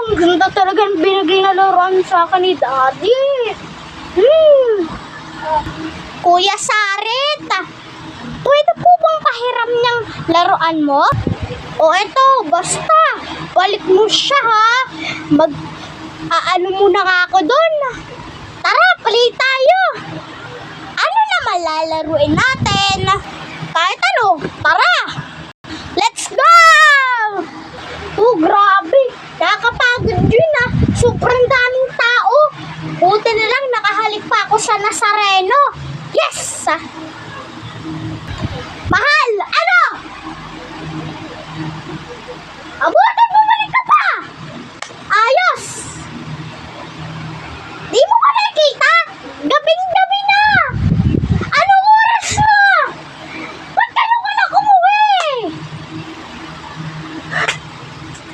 ang ganda talaga ng binigay na laruan sa akin ni Daddy. Kuya Sarit, pwede po bang pahiram niyang laruan mo? O eto, basta, balik mo siya ha. Ano muna nga ako doon. Tara, play tayo. Ano naman lalaruin natin? Kahit ano, tara. Let's go! Oh, grabe. Nakakapagod yun ah. Sobrang daming tao. Buti na lang nakahalik pa ako sa Nazareno. Yes! Mahal, ano? Abutin, bumalik ka pa! Ayos! Di mo ka nakikita? Gabing-gabi na! Anong oras na? Ba't gano'n ka na umuwi?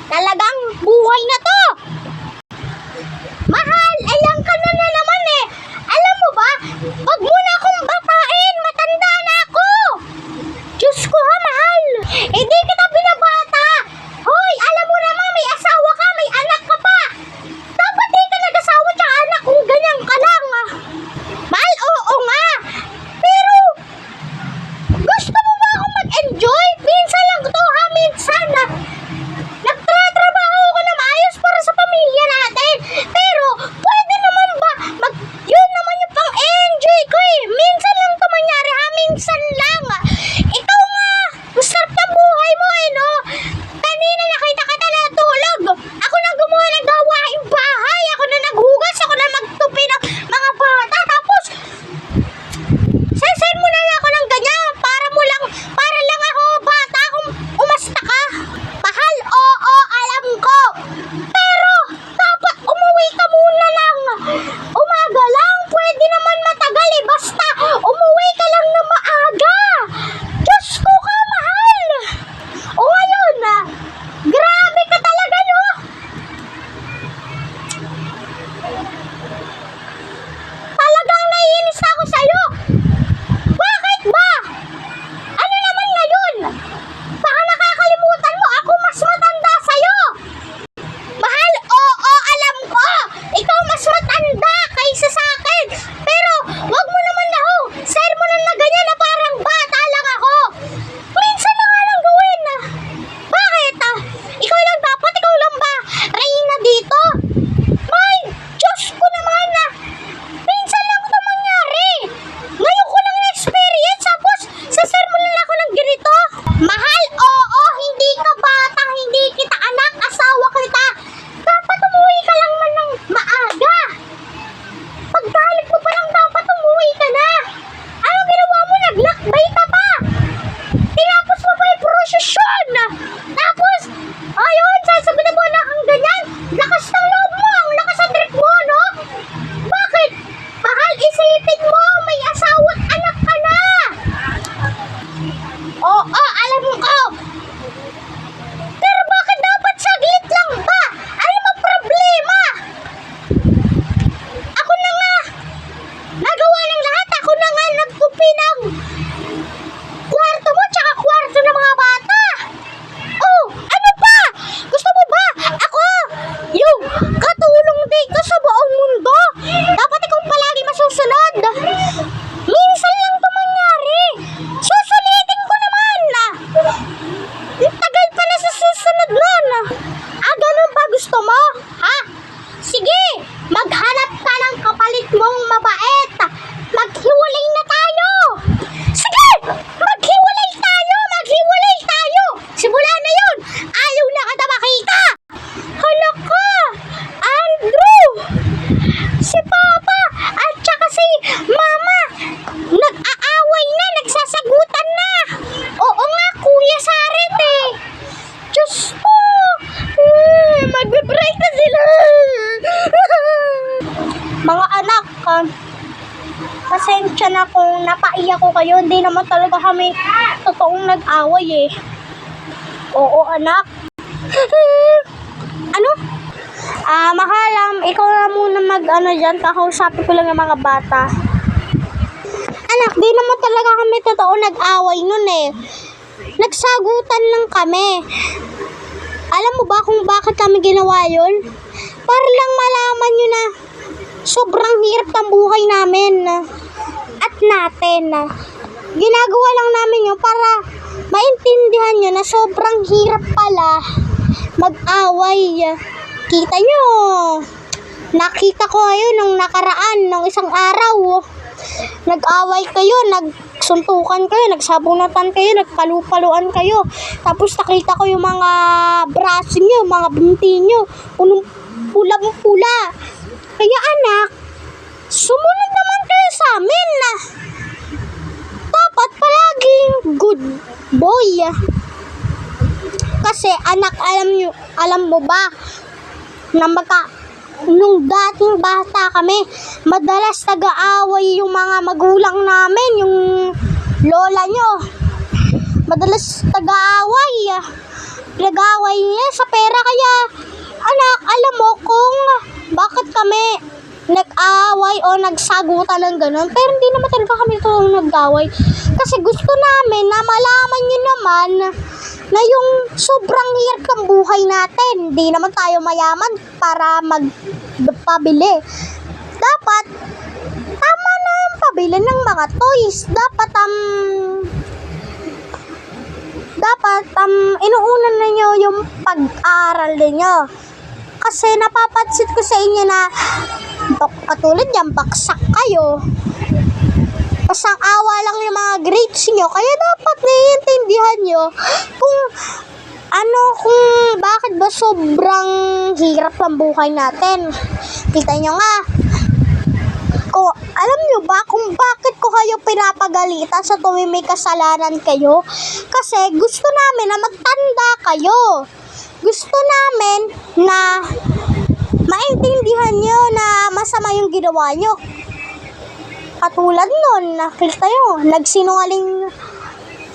Talagang buhay na to! Mahal, ayan ka na naman eh! Alam mo ba, wag mo na akong batain! Matanda na ako! Diyos ko ha, mahal! Hindi kita binabata! Hoy, alam mo naman, may asawa ka, may anak ka pa! Dapat di ka nag-asawa tsaka anak kung ganyan ka lang! Mahal, oo nga! Pero, gusto mo ba akong mag-enjoy? Minsan lang to ha, minsan ha! Nagtratrabaho ko na maayos para sa pamilya natin! Pero, pwede naman ba? Yun naman yung pang-enjoy ko eh! Minsan lang to mangyari ha, minsan lang! Ikaw nga! Masarap na buhay mo eh no! Kanina nakita ka na natulog! Ako na gumawa ng gawaing bahay! Ako na naghugas! Ako na magtupi ng mga bata! Tapos, sasend mo na lang ako ng ganyan! Para lang ako bata kung umasta ka! Mahal, oo, alam ko! Pero, dapat umuwi ka muna lang! Umaga lang! Pwede naman matagal eh! Basta, umuwi ka lang na maaga! Diyos ko ka, mahal! O ngayon, grabe ka talaga, no? Talagang naiinis ako sa'yo! Bakit ba? Ano naman ngayon? Baka nakakalimutan mo ako mas matanda sa'yo! Mahal, oo, alam ko! Ikaw mas matanda kaysa sa akin! Pero, wag mo naman ako sermonan na ganyan na parang bata lang ako! Minsan na nga lang gawin! Bakit? Ikaw lang dapat, ikaw lang ba reyna dito? My Diyos ko naman! Minsan lang ito mangyari! Ngayon ko lang na-experience tapos sasermonan ako ng ganito! Mahal, oo, hindi ka bata, hindi kita anak, asawa kita! Dapat umuwi ka lang man ng maaga! Pagdalik mo pa lang dapat umuwi ka na! Ano ginawa mo? Naglakbay ka pa! Tinapos mo pa yung prosesyon! Tapos, ayun, sasagutin mo na ang ganyan! Lakas ng loob mo! Ang lakas ng trip mo, no? Bakit? Mahal, isipin mo! May asawa at anak ka na! Oo, alam ko! Pero bakit dapat saglit lang ba? Ano ba problema? Ako na nga! Nagawa ng lahat! Ako na nga nagtupi ng kwarto mo tsaka kwarto ng mga bata! Oh, ano pa? Gusto mo ba? Ako! Yung katulong dito sa buong mundo! Dapat ikaw palagi masusunod! Minsan lang ito mangyari! Susulitin ko naman! Tagal pa na sa susunod nun! Ganun ba gusto mo? Ha? Sige! Maghanap ka ng kapalit mong mabait! Maghiwalay na tayo! Sige! Maghiwalay tayo! Maghiwalay tayo! Simula na yun! Ayaw na kita makita! Hala ka! Andrew! Si Papa at saka si Mama nag-aaway na! Nagsasagutan na! Oo nga, Kuya Sarit eh! Diyos ko! Magbe-break na sila! Mga anak, pasensya na kung napaiyak ko kayo. Hindi naman talaga kami totoong nag-away eh. Oo, anak. Ano? Mahal, ikaw na muna dyan. Kakausapin ko lang yung mga bata. Anak, di naman talaga kami totoo nag-away nun eh. Nagsagutan lang kami. Alam mo ba kung bakit kami ginawa yun? Para lang malaman nyo na sobrang hirap ng buhay namin at natin. Ginagawa lang namin yun para maintindihan nyo na sobrang hirap pala mag-away. Kita nyo, nakita ko kayo nung nakaraan, nung isang araw. Nag-away kayo, nagsuntukan kayo, nagsabunatan kayo, nagpalupaluan kayo. Tapos nakita ko yung mga braso nyo, mga binti nyo, pulang-pula. Kaya anak, sumunod naman kayo sa amin. Dapat palaging good boy. Kasi anak, alam mo ba na nung dating bata kami, madalas nag-aaway yung mga magulang namin, yung lola nyo. Madalas nag-aaway. Nag-aaway niya sa pera. Kaya anak, alam mo kung bakit kami nag-aaway o nagsagutan ng ganun. Pero hindi naman talaga kami totoong nag-aaway. Kasi gusto namin na malaman nyo naman na yung sobrang hirap ng buhay natin. Hindi naman tayo mayaman para magpabili. Dapat tama na ang pabili ng mga toys. Dapat inuunan ninyo yung pag-aaral ninyo. Kasi napapansin ko sa inyo na katulad yan, baksak kayo. Pasang awa lang yung mga grades nyo. Kaya dapat naiintindihan nyo kung bakit ba sobrang hirap ng buhay natin. Kita nyo nga, alam nyo ba kung bakit ko kayo pinapagalitan sa tuwing may kasalanan kayo? Kasi gusto namin na magtanda kayo. Gusto namin na maintindihan nyo na masama yung ginawa nyo. Katulad nun, nakita nyo, nagsinungaling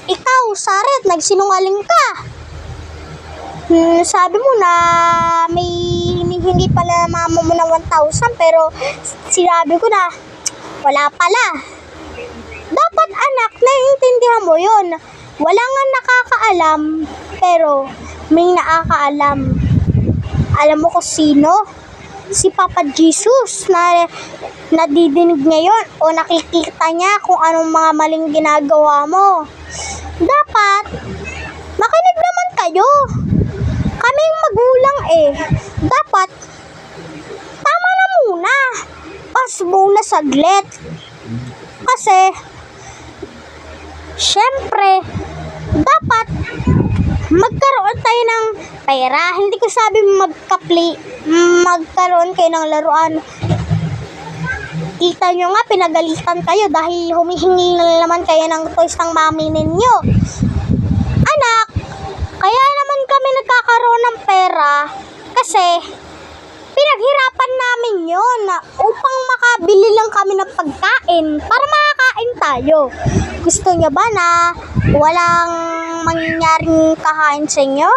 ikaw, Saret, nagsinungaling ka. Sabi mo na may hinihingi pala mama mo ng 1,000 pero sinabi ko na wala pala. Dapat anak, naiintindihan mo yun. Wala nga nakakaalam pero may nakakaalam. Alam mo kung sino? Si Papa Jesus na nadidinig ngayon o nakikita niya kung anong mga maling ginagawa mo. Dapat makinig naman kayo. Kaming magulang dapat tama na muna. Pas muna saglit. Kasi syempre dapat magkaroon tayo ng pera. Hindi ko sabi magkaroon kayo ng laruan. Kita nyo nga, pinagalitan kayo dahil humihingi na naman kayo ng toys ng mami ninyo. Anak, kaya naman kami nagkakaroon ng pera kasi pinaghirapan namin yon upang makabili lang kami ng pagkain para makakain tayo. Gusto nyo ba na walang mangyaring kahain sa inyo?